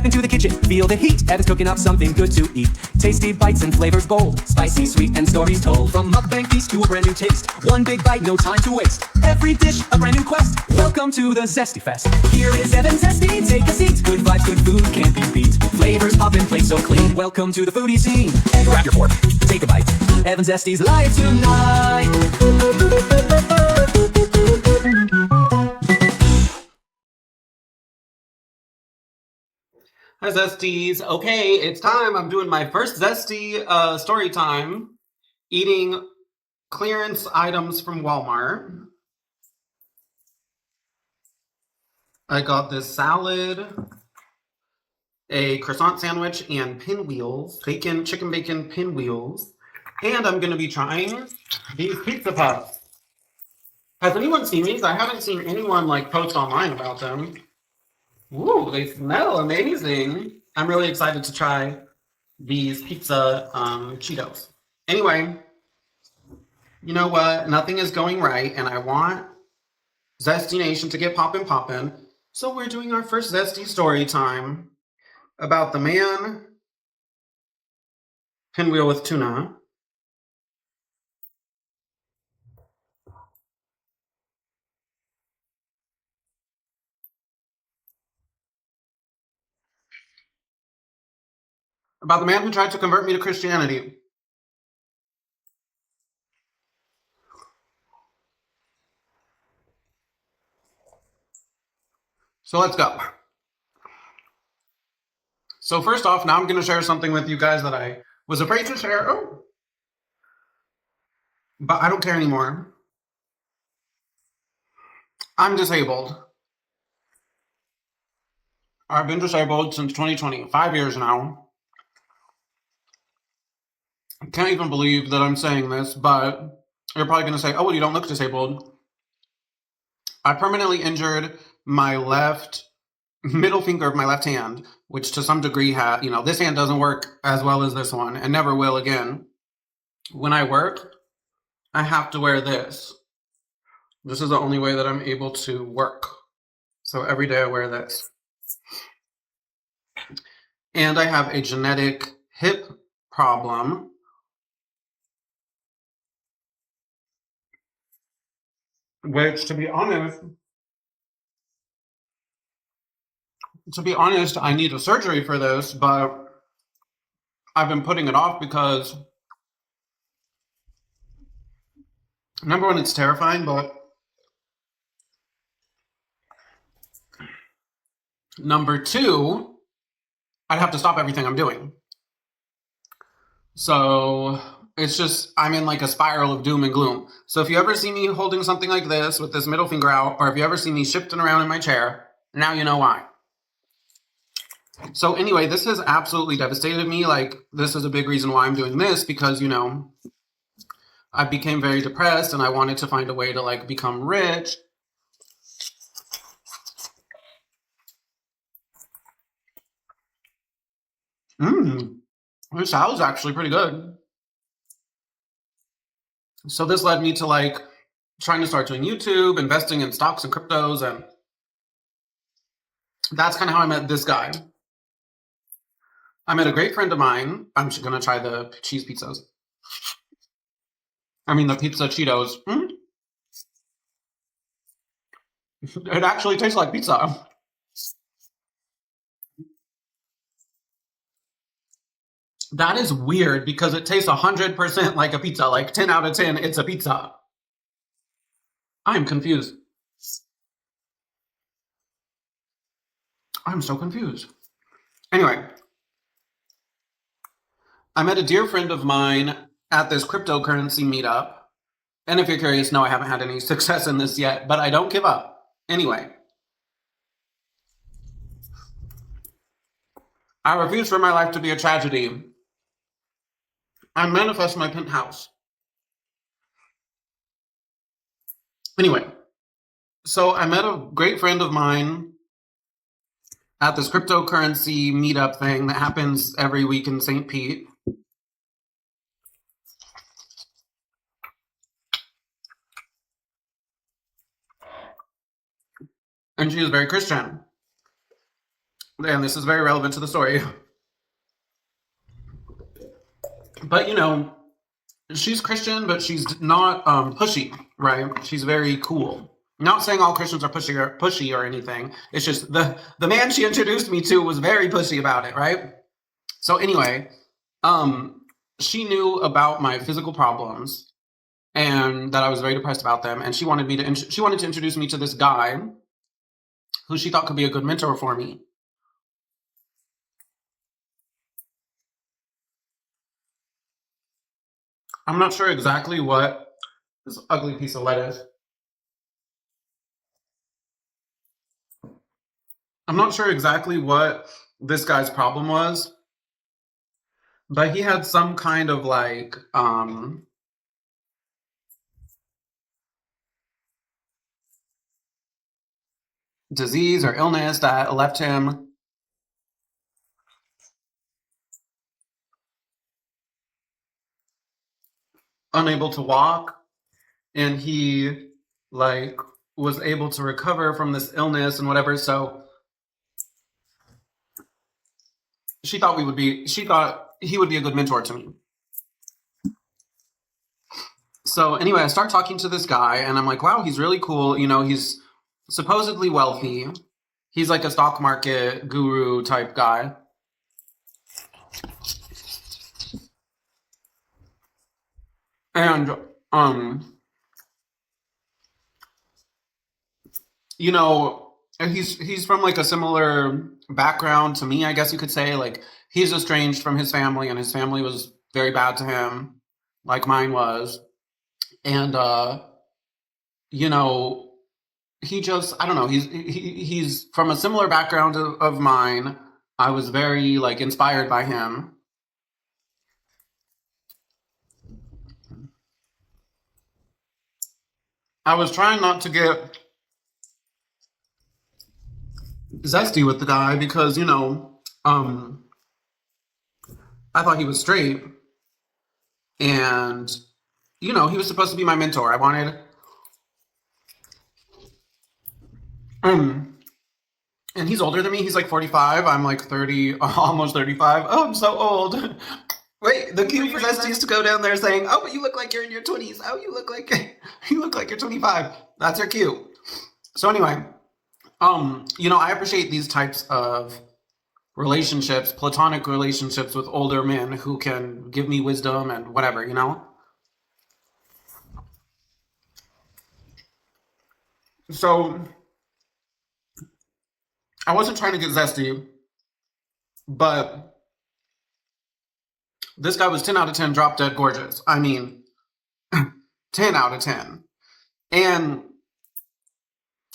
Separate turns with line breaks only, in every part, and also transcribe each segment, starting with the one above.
Step into the kitchen, feel the heat. Evan's cooking up something good to eat. Tasty bites and flavors bold, spicy, sweet, and stories told. From mukbang feast to a brand new taste. One big bite, no time to waste. Every dish, a brand new quest. Welcome to the Zesty Fest. Here is Evan's Zesty, take a seat. Good vibes, good food, can't be beat. Flavors pop in place so clean. Welcome to the foodie scene. And grab your fork, take a bite. Evan's Zesty's live tonight.
Hi Zesties. Okay, it's time. I'm doing my first Zesty story time. Eating clearance items from Walmart. I got this salad, a croissant sandwich, and pinwheels. Chicken bacon pinwheels. And I'm going to be trying these pizza puffs. Has anyone seen these? I haven't seen anyone post online about them. Ooh, they smell amazing. I'm really excited to try these pizza Cheetos. Anyway, you know what? Nothing is going right, and I want Zesty Nation to get poppin'. So we're doing our first Zesty story time about the man pinwheel with tuna. About the man who tried to convert me to Christianity. So let's go. So first off, now I'm going to share something with you guys that I was afraid to share. Oh. But I don't care anymore. I'm disabled. I've been disabled since 2020, 5 years now. I can't even believe that I'm saying this, but you're probably going to say, oh, well, you don't look disabled. I permanently injured my left middle finger of my left hand, which to some degree this hand doesn't work as well as this one and never will again. When I work, I have to wear this. This is the only way that I'm able to work. So every day I wear this. And I have a genetic hip problem. Which, to be honest, I need a surgery for this, but I've been putting it off because, number one, it's terrifying, but number two, I'd have to stop everything I'm doing. So it's just, I'm in a spiral of doom and gloom. So if you ever see me holding something like this with this middle finger out, or if you ever see me shifting around in my chair, now you know why. So anyway, this has absolutely devastated me. This is a big reason why I'm doing this, because, I became very depressed and I wanted to find a way to become rich. This salad's actually pretty good. So this led me to trying to start doing YouTube, investing in stocks and cryptos, and that's kind of how I met this guy. I met a great friend of mine. I'm just gonna try the cheese pizzas. The pizza Cheetos. It actually tastes like pizza. That is weird because it tastes 100% like a pizza. 10 out of 10, it's a pizza. I'm confused. I'm so confused. Anyway, I met a dear friend of mine at this cryptocurrency meetup. And if you're curious, no, I haven't had any success in this yet, but I don't give up. Anyway, I refuse for my life to be a tragedy. I manifest my penthouse. Anyway, so I met a great friend of mine at this cryptocurrency meetup thing that happens every week in St. Pete. And she is very Christian. and this is very relevant to the story. But you know, she's Christian, but she's not pushy, right? She's very cool. Not saying all Christians are pushy or anything. It's just the man she introduced me to was very pushy about it, right? So anyway, she knew about my physical problems and that I was very depressed about them, and she wanted to introduce me to this guy who she thought could be a good mentor for me. I'm not sure exactly what this ugly piece of lettuce. I'm not sure exactly what this guy's problem was, but he had some kind of like disease or illness that left him unable to walk, and he like was able to recover from this illness and whatever. So she thought he would be a good mentor to me. So anyway, I start talking to this guy and I'm like, wow, he's really cool. You know, he's supposedly wealthy. He's like a stock market guru type guy. And you know, he's from like a similar background to me, I guess you could say. Like he's estranged from his family and his family was very bad to him, like mine was. And you know, he just, I don't know, he's from a similar background of mine. I was very like inspired by him. I was trying not to get zesty with the guy because, you know, I thought he was straight, and you know, he was supposed to be my mentor. I wanted um and he's older than me. He's like 45. I'm like 30, almost 35. Oh, I'm so old. Wait, the cue for Zesty is to go down there saying, "Oh, but you look like you're in your 20s. Oh, you look like you look like you're 25." That's her cue. So anyway, you know, I appreciate these types of relationships, platonic relationships with older men who can give me wisdom and whatever, you know? So I wasn't trying to get zesty, but this guy was 10 out of 10 drop dead gorgeous. I mean, 10 out of 10. And,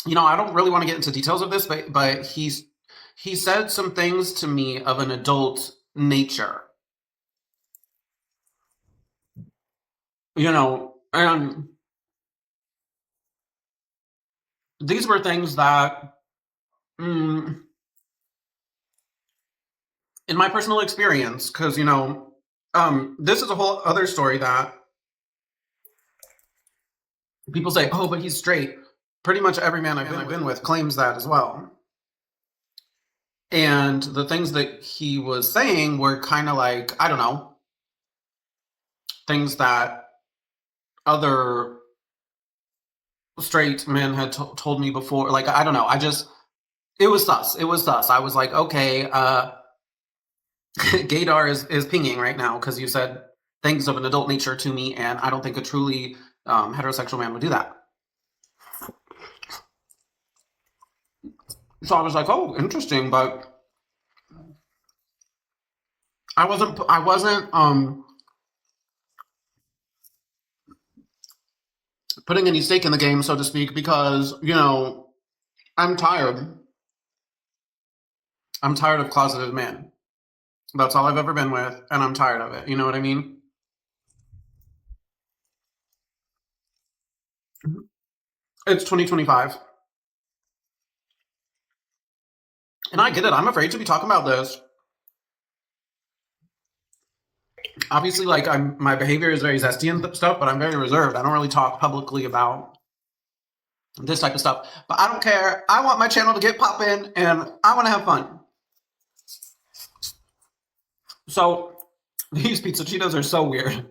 you know, I don't really want to get into details of this, but he said some things to me of an adult nature. You know, and these were things that, mm, in my personal experience, because, you know, this is a whole other story that people say, oh, but he's straight. Pretty much every man I've been with claims that as well. And the things that he was saying were kind of like, I don't know, things that other straight men had told me before. Like, I don't know. It was sus. It was sus. I was like, okay, Gaydar is pinging right now because you said things of an adult nature to me, and I don't think a truly heterosexual man would do that. So I was like, oh, interesting, but I wasn't putting any stake in the game, so to speak, because, you know, I'm tired. I'm tired of closeted men. That's all I've ever been with, and I'm tired of it. You know what I mean? It's 2025. And I get it. I'm afraid to be talking about this. Obviously, like my behavior is very zesty and stuff, but I'm very reserved. I don't really talk publicly about this type of stuff. But I don't care. I want my channel to get popping, and I want to have fun. So these pizza Cheetos are so weird.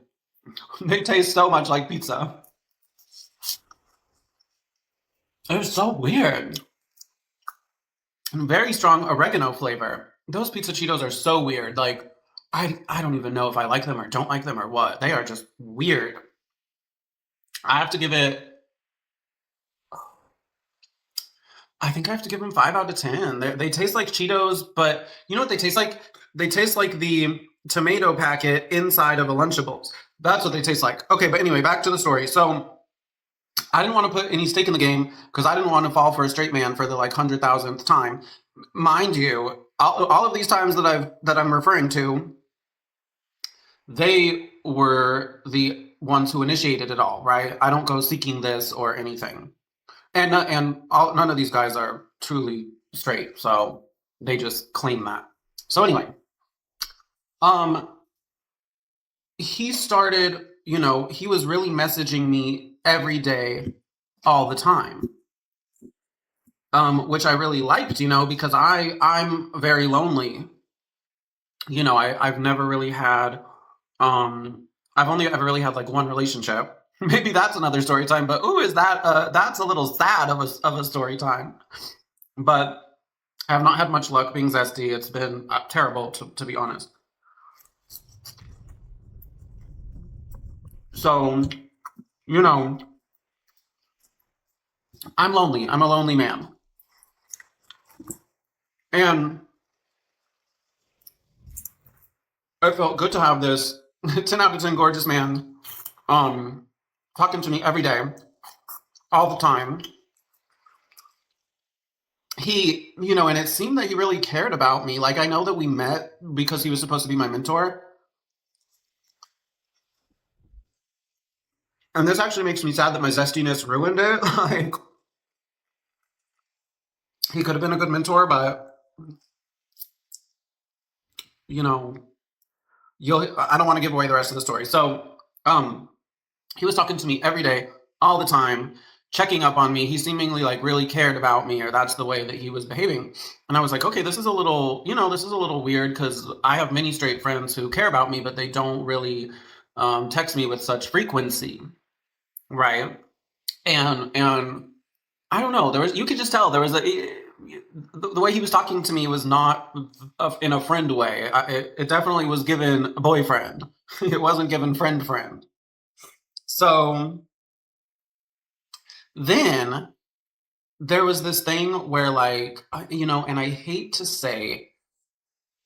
They taste so much like pizza. They're so weird. And very strong oregano flavor. Those pizza Cheetos are so weird. Like, I don't even know if I like them or don't like them or what. They are just weird. I have to give it, I think I have to give them 5 out of 10. They taste like Cheetos, but you know what they taste like? They taste like the tomato packet inside of a Lunchables. That's what they taste like. Okay, but anyway, back to the story. So I didn't want to put any stake in the game because I didn't want to fall for a straight man for the like 100,000th time. Mind you, all of these times that I'm referring to, they were the ones who initiated it all, right? I don't go seeking this or anything, and none of these guys are truly straight, so they just claim that. So anyway, um, he started, he was really messaging me every day, all the time, which I really liked, because I'm very lonely. I've never really had, I've only ever really had like one relationship. Maybe that's another story time, but ooh, that's a little sad of a story time. But I have not had much luck being zesty. It's been terrible, to be honest. So, I'm lonely. I'm a lonely man. And it felt good to have this 10 out of 10 gorgeous man talking to me every day, all the time. He, and it seemed that he really cared about me. Like, I know that we met because he was supposed to be my mentor. And this actually makes me sad that my zestiness ruined it. Like, he could have been a good mentor, but, I don't want to give away the rest of the story. So, he was talking to me every day, all the time, checking up on me. He seemingly like really cared about me, or that's the way that he was behaving. And I was like, okay, this is a little weird because I have many straight friends who care about me, but they don't really text me with such frequency, right? And I don't know. You could just tell there was the way he was talking to me was not in a friend way. It definitely was given boyfriend. It wasn't given friend. So then there was this thing where, like, and I hate to say,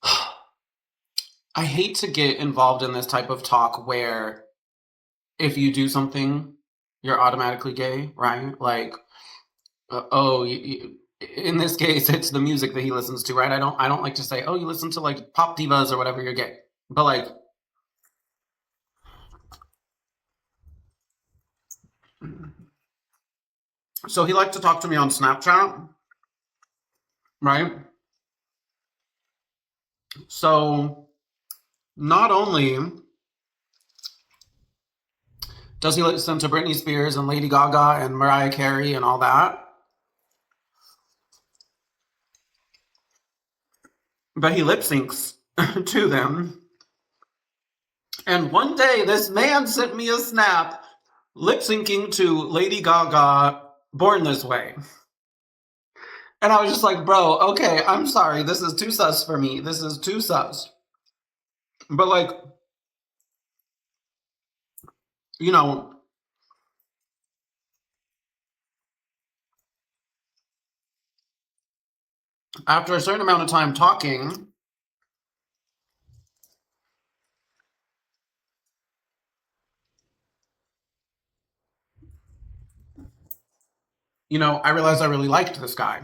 I hate to get involved in this type of talk where if you do something, you're automatically gay, right? Like, in this case, it's the music that he listens to, right? I don't like to say, oh, you listen to like pop divas or whatever, you're gay. But like, so he liked to talk to me on Snapchat, right? So not only does he listen to Britney Spears and Lady Gaga and Mariah Carey and all that, but he lip syncs to them. And one day, this man sent me a snap lip syncing to Lady Gaga, Born This Way. And I was just like, bro, okay, I'm sorry. This is too sus for me. This is too sus. But like, after a certain amount of time talking, I realized I really liked this guy.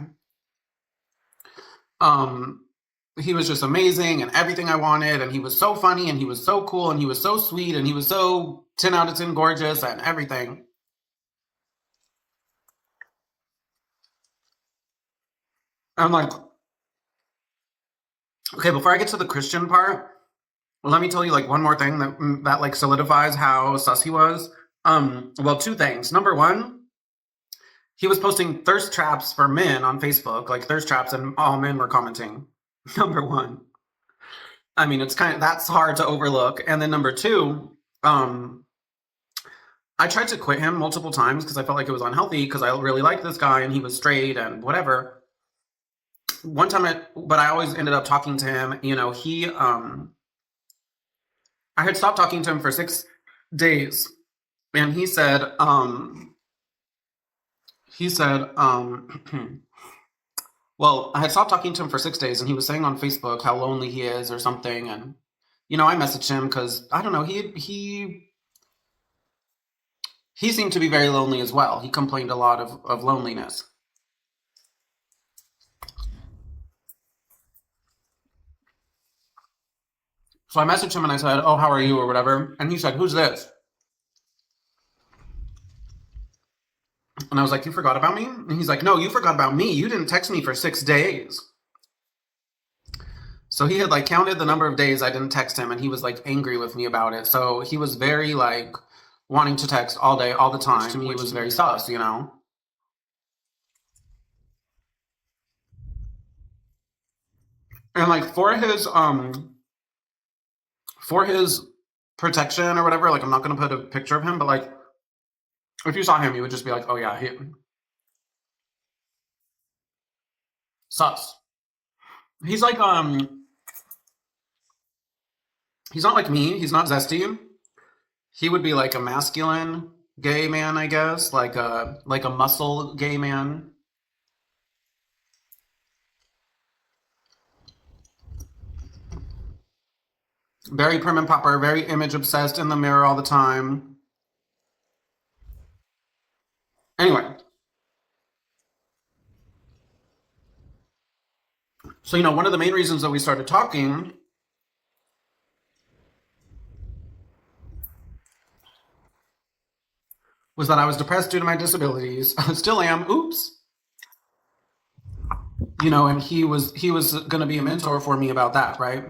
He was just amazing and everything I wanted, and he was so funny and he was so cool and he was so sweet and he was so 10 out of 10 gorgeous and everything. I'm like, okay, before I get to the Christian part, let me tell you like one more thing that like solidifies how sus he was. Well, two things. Number one, he was posting thirst traps for men on Facebook, like thirst traps, and all men were commenting. Number one. I mean, that's hard to overlook. And then number two, I tried to quit him multiple times because I felt like it was unhealthy because I really liked this guy and he was straight and whatever. One time, but I always ended up talking to him. You know, I had stopped talking to him for 6 days, and he said, well, I had stopped talking to him for 6 days, and he was saying on Facebook how lonely he is or something, and you know, I messaged him because I don't know, he seemed to be very lonely as well. He complained a lot of loneliness. So I messaged him and I said, "Oh, how are you?" or whatever, and he said, "Who's this?" And I was like, "You forgot about me?" And he's like, "No, you forgot about me. You didn't text me for 6 days." So he had like counted the number of days I didn't text him, and he was like angry with me about it. So he was very like wanting to text all day, all the time. To me, it was very sus, you know? And like for his protection or whatever, like I'm not gonna put a picture of him, but like if you saw him, you would just be like, "Oh yeah, sus." He's like he's not like me. He's not zesty. He would be like a masculine gay man, I guess, like a muscle gay man. Very prim and proper, very image obsessed, in the mirror all the time. Anyway, so you know, one of the main reasons that we started talking was that I was depressed due to my disabilities. I still am. Oops. You know, and he was going to be a mentor for me about that, right?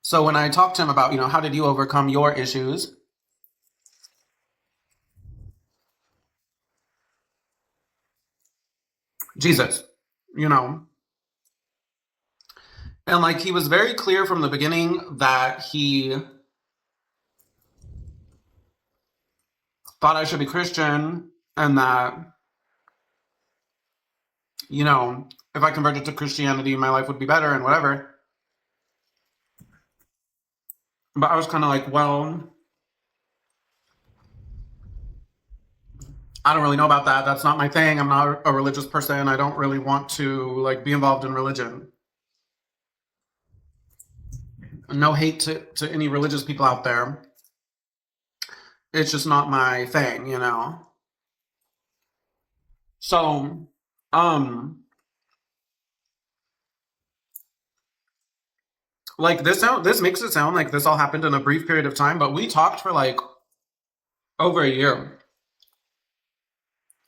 So when I talked to him about, you know, how did you overcome your issues? Jesus, you know. And like he was very clear from the beginning that he thought I should be Christian and that, you know, if I converted to Christianity, my life would be better and whatever. But I was kind of like, well, I don't really know about that. That's not my thing. I'm not a religious person. I don't really want to like be involved in religion. No hate to any religious people out there. It's just not my thing, you know. So, like this makes it sound like this all happened in a brief period of time, but we talked for like over a year.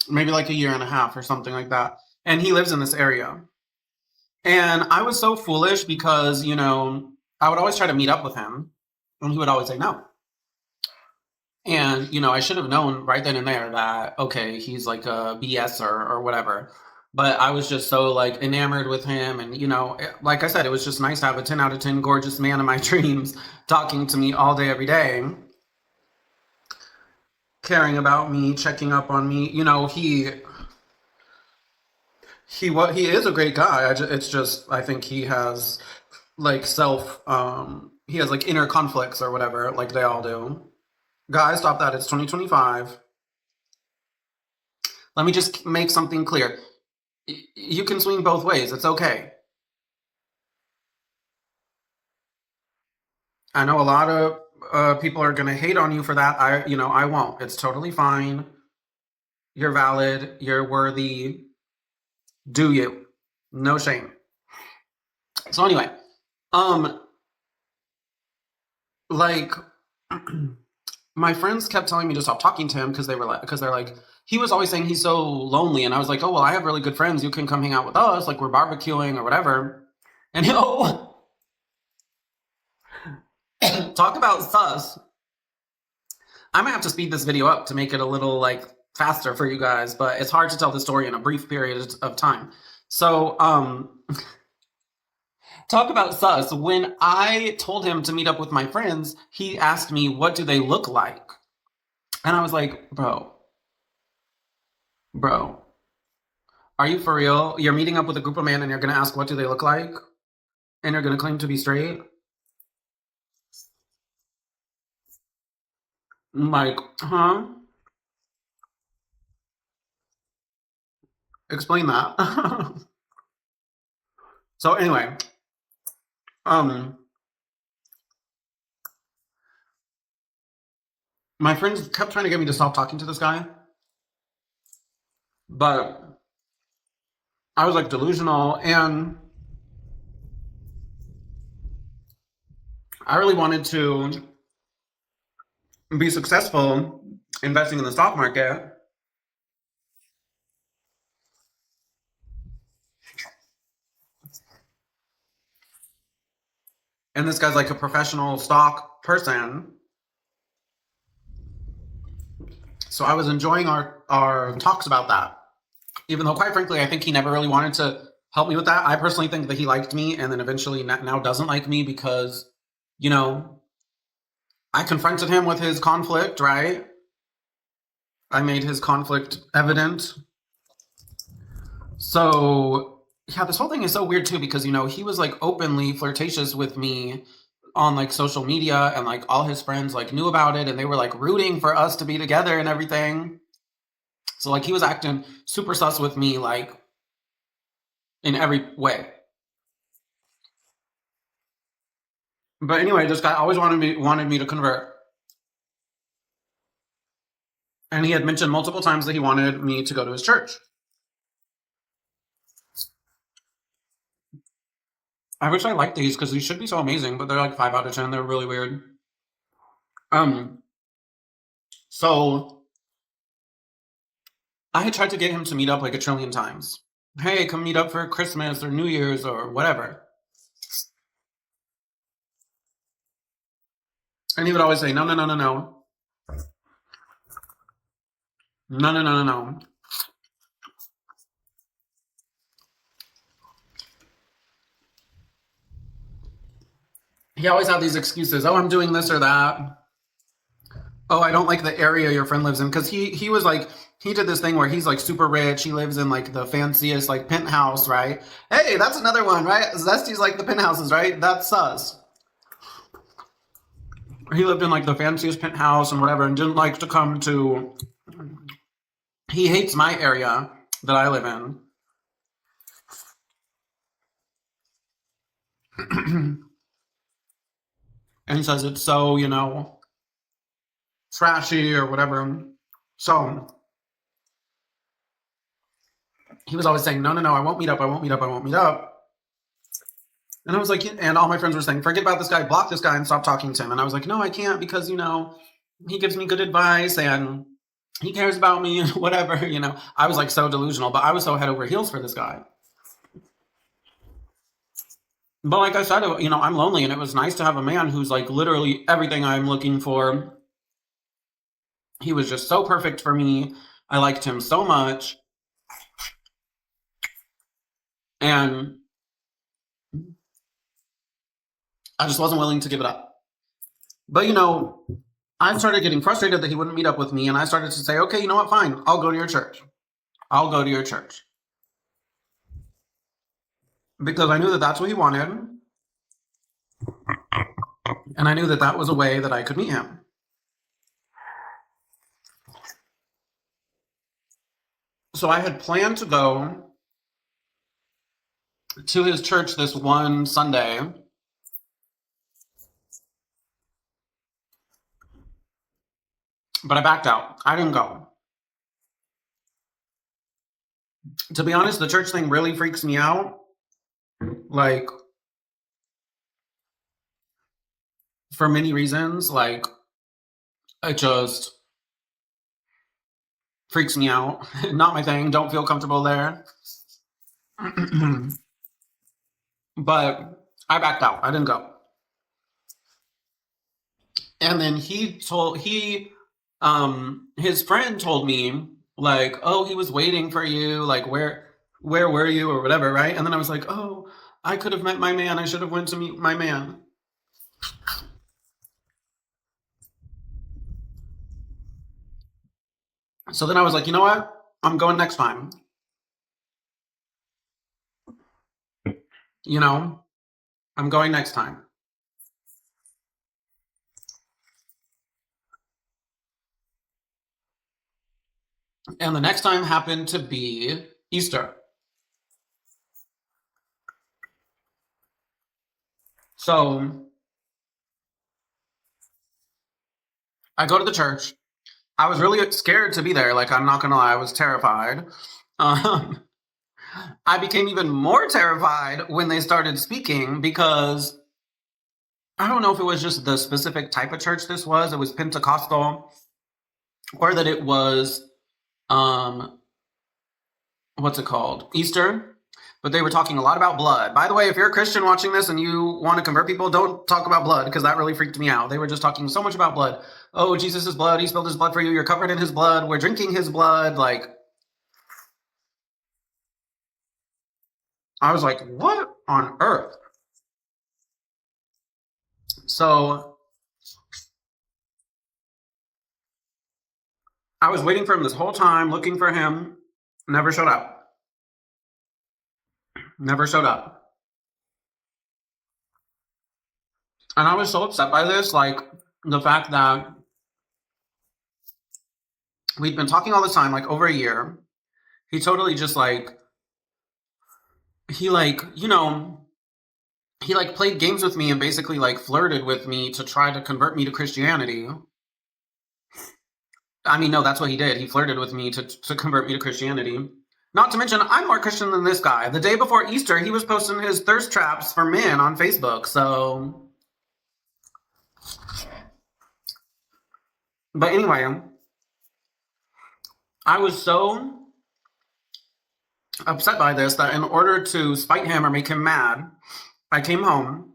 Maybe like a year and a half or something like that. And he lives in this area. And I was so foolish because, you know, I would always try to meet up with him and he would always say no. And, you know, I should have known right then and there that, okay, he's like a BS or whatever. But I was just so like enamored with him. And, you know, like I said, it was just nice to have a 10 out of 10 gorgeous man in my dreams talking to me all day, every day, caring about me, checking up on me. You know, he is a great guy. It's just I think he has like he has like inner conflicts or whatever, like they all do. Guys, stop that. It's 2025. Let me just make something clear. You can swing both ways. It's okay. I know a lot of people are gonna hate on you for that. I won't. It's totally fine. You're valid. You're worthy. Do you? No shame. So anyway, like my friends kept telling me to stop talking to him because they're like he was always saying he's so lonely, and I was like, oh well, I have really good friends. You can come hang out with us, like we're barbecuing or whatever. And talk about sus. I might have to speed this video up to make it a little like faster for you guys, but it's hard to tell the story in a brief period of time. So Talk about sus. When I told him to meet up with my friends, he asked me, what do they look like? And I was like, bro, are you for real? You're meeting up with a group of men and you're going to ask, what do they look like? And you're going to claim to be straight? I'm like, huh? Explain that. So anyway, my friends kept trying to get me to stop talking to this guy, but I was like delusional, and I really wanted to be successful investing in the stock market. And this guy's like a professional stock person. So I was enjoying our talks about that. Even though, quite frankly, I think he never really wanted to help me with that. I personally think that he liked me and then eventually now doesn't like me because, you know, I confronted him with his conflict, right? I made his conflict evident. So, yeah, this whole thing is so weird too because, you know, he was like openly flirtatious with me on like social media, and like all his friends like knew about it and they were like rooting for us to be together and everything. So like he was acting super sus with me, like in every way. But anyway, this guy always wanted me to convert. And he had mentioned multiple times that he wanted me to go to his church. I wish I liked these because these should be so amazing, but they're like 5 out of 10. They're really weird. So I had tried to get him to meet up like a trillion times. Hey, come meet up for Christmas or New Year's or whatever. And he would always say, no, no, no, no, no. No, no, no, no, no. He always had these excuses. Oh, I'm doing this or that. Oh, I don't like the area your friend lives in. Because he was like, he did this thing where he's like super rich. He lives in like the fanciest like penthouse, right? Hey, that's another one, right? Zesty's like the penthouses, right? That's sus. He lived in like the fanciest penthouse and whatever and didn't like to come to. He hates my area that I live in. And he says it's so, you know, trashy or whatever. So he was always saying, no, no, no, I won't meet up, I won't meet up, I won't meet up. And I was like, and all my friends were saying, forget about this guy, block this guy and stop talking to him. And I was like, no, I can't because, you know, he gives me good advice and he cares about me and whatever, you know. I was like so delusional, but I was so head over heels for this guy. But like I said, you know, I'm lonely and it was nice to have a man who's like literally everything I'm looking for. He was just so perfect for me. I liked him so much. And I just wasn't willing to give it up. But, you know, I started getting frustrated that he wouldn't meet up with me. And I started to say, okay, you know what? Fine. I'll go to your church. I'll go to your church. Because I knew that that's what he wanted. And I knew that that was a way that I could meet him. So I had planned to go to his church this one Sunday. But I backed out. I didn't go. To be honest, the church thing really freaks me out. Like, for many reasons. Like, it just freaks me out. Not my thing. Don't feel comfortable there. But I backed out. I didn't go. And then his friend told me, like, oh, he was waiting for you, like where were you or whatever, right? And then I was like, oh, I could have met my man. I should have went to meet my man. So then I was like, you know what? I'm going next time. You know, I'm going next time. And the next time happened to be Easter. So I go to the church. I was really scared to be there. Like, I'm not gonna lie, I was terrified. Um, I became even more terrified when they started speaking because I don't know if it was just the specific type of church this was. It was Pentecostal, or that it was, what's it called? Easter. But they were talking a lot about blood. By the way, if you're a Christian watching this and you want to convert people, don't talk about blood because that really freaked me out. They were just talking so much about blood. Oh, Jesus' blood. He spilled his blood for you. You're covered in his blood. We're drinking his blood. Like, I was like, what on earth? So I was waiting for him this whole time, looking for him. Never showed up. Never showed up. And I was so upset by this, like the fact that we'd been talking all this time, like over a year. He totally just like, he like, you know, he like played games with me and basically like flirted with me to try to convert me to Christianity. I mean, no, that's what he did. He flirted with me to convert me to Christianity. Not to mention, I'm more Christian than this guy. The day before Easter, he was posting his thirst traps for men on Facebook. So, but anyway, I was so upset by this that in order to spite him or make him mad, I came home.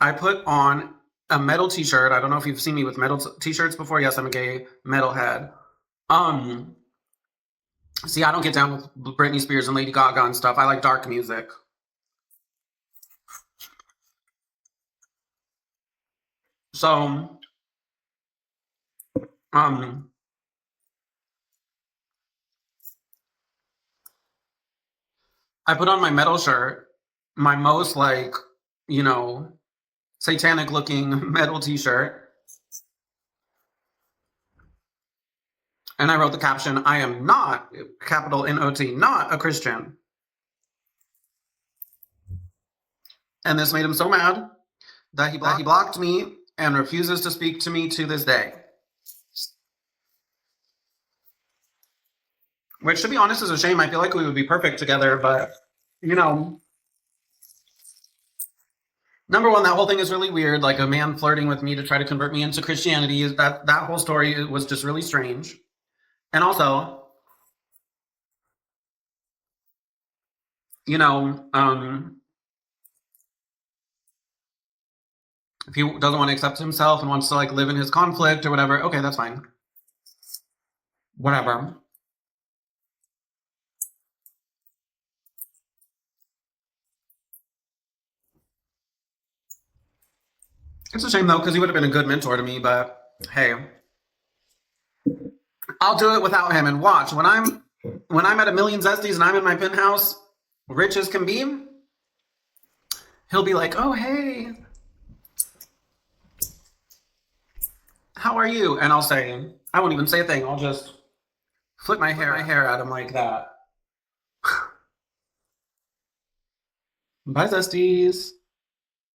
I put on a metal t-shirt. I don't know if you've seen me with metal t-shirts before. Yes, I'm a gay metalhead. See, I don't get down with Britney Spears and Lady Gaga and stuff. I like dark music. So, I put on my metal shirt, my most like, you know, satanic looking metal t-shirt. And I wrote the caption, I am not, capital N-O-T, not a Christian. And this made him so mad that he blocked me and refuses to speak to me to this day. Which, to be honest, is a shame. I feel like we would be perfect together, but, you know, number one, that whole thing is really weird. Like a man flirting with me to try to convert me into Christianity. Is that whole story was just really strange. And also, you know, if he doesn't want to accept himself and wants to like live in his conflict or whatever, okay, that's fine. Whatever. It's a shame though, because he would have been a good mentor to me, but hey. I'll do it without him and watch. When I'm at a million zesties and I'm in my penthouse, rich as can be, he'll be like, oh hey, how are you? And I'll say, I won't even say a thing. I'll just flip my hair at him like that. Bye, zesties.